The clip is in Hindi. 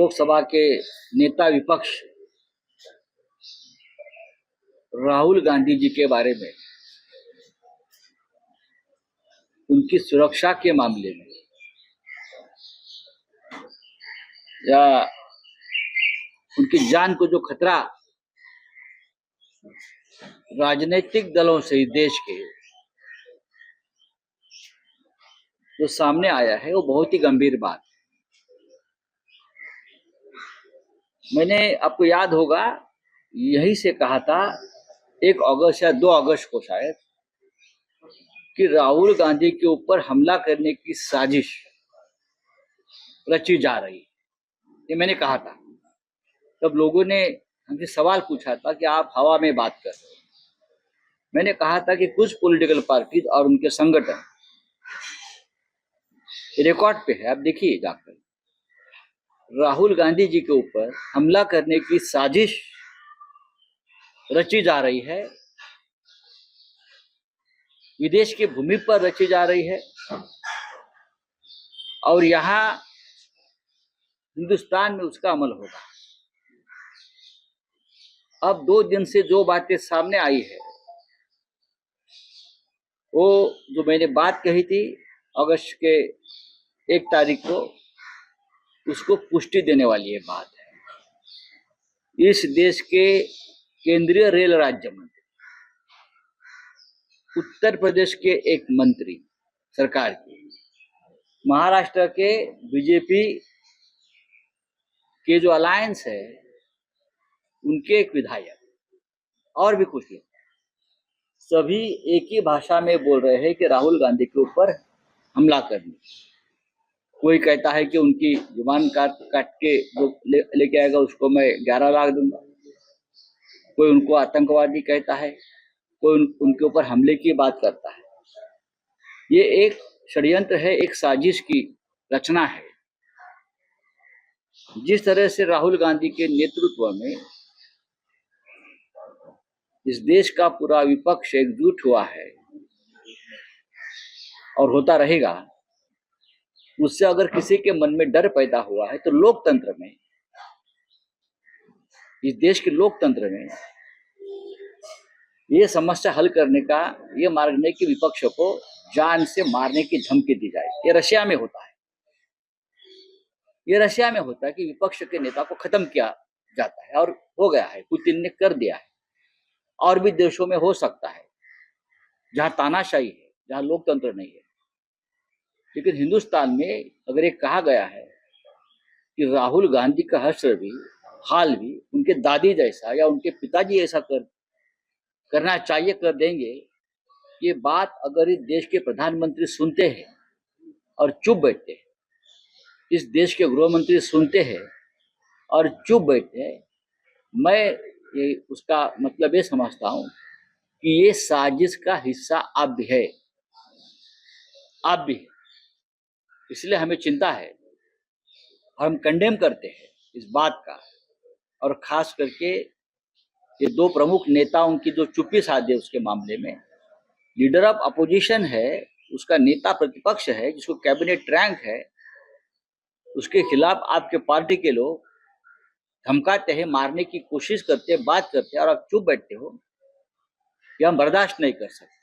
लोकसभा के नेता विपक्ष राहुल गांधी जी के बारे में, उनकी सुरक्षा के मामले में या उनकी जान को जो खतरा राजनीतिक दलों से इस देश के जो सामने आया है, वो बहुत ही गंभीर बात है। मैंने, आपको याद होगा, यही से कहा था 1 अगस्त या 2 अगस्त को शायद, कि राहुल गांधी के ऊपर हमला करने की साजिश रची जा रही है। ये मैंने कहा था। तब लोगों ने हमसे सवाल पूछा था कि आप हवा में बात कर रहे हो। मैंने कहा था कि कुछ पॉलिटिकल पार्टीज और उनके संगठन, रिकॉर्ड पे है, आप देखिए जाकर, राहुल गांधी जी के ऊपर हमला करने की साजिश रची जा रही है, विदेश की भूमि पर रची जा रही है, और यहाँ हिंदुस्तान में उसका अमल होगा। अब 2 दिन से जो बातें सामने आई है, वो जो मैंने बात कही थी अगस्त के 1 तारीख को, उसको पुष्टि देने वाली ये बात है। इस देश के केंद्रीय रेल राज्य मंत्री, उत्तर प्रदेश के एक मंत्री सरकार के, महाराष्ट्र के बीजेपी के जो अलायंस है उनके एक विधायक, और भी कुछ लोग, सभी एक ही भाषा में बोल रहे हैं कि राहुल गांधी के ऊपर हमला करने। कोई कहता है कि उनकी जुबान काट के जो लेके आएगा उसको मैं 11 लाख दूंगा। कोई उनको आतंकवादी कहता है, कोई उनके ऊपर हमले की बात करता है। ये एक षड्यंत्र है, एक साजिश की रचना है। जिस तरह से राहुल गांधी के नेतृत्व में इस देश का पूरा विपक्ष एकजुट हुआ है और होता रहेगा, उससे अगर किसी के मन में डर पैदा हुआ है तो लोकतंत्र में, इस देश के लोकतंत्र में ये समस्या हल करने का ये मार्ग नहीं कि विपक्ष को जान से मारने की धमकी दी जाए। ये रशिया में होता है, ये रशिया में होता है कि विपक्ष के नेता को खत्म किया जाता है, और हो गया है, पुतिन ने कर दिया है। और भी देशों में हो सकता है जहां तानाशाही है, जहां लोकतंत्र नहीं है। लेकिन हिंदुस्तान में अगर ये कहा गया है कि राहुल गांधी का हश्र भी, हाल भी उनके दादी जैसा या उनके पिताजी ऐसा करना चाहिए, कर देंगे, ये बात अगर इस देश के प्रधानमंत्री सुनते हैं और चुप बैठते हैं, इस देश के गृह मंत्री सुनते हैं और चुप बैठते हैं, मैं ये उसका मतलब ये समझता हूं कि ये साजिश का हिस्सा आप भी है, आप भी है। इसलिए हमें चिंता है, हम कंडेम करते हैं इस बात का, और खास करके ये 2 प्रमुख नेताओं की जो चुप्पी साधे उसके मामले में। लीडर ऑफ अपोजिशन है, उसका नेता प्रतिपक्ष है, जिसको कैबिनेट रैंक है, उसके खिलाफ आपके पार्टी के लोग धमकाते हैं, मारने की कोशिश करते हैं, बात करते हैं, और आप चुप बैठते हो, ये हम बर्दाश्त नहीं कर सकते।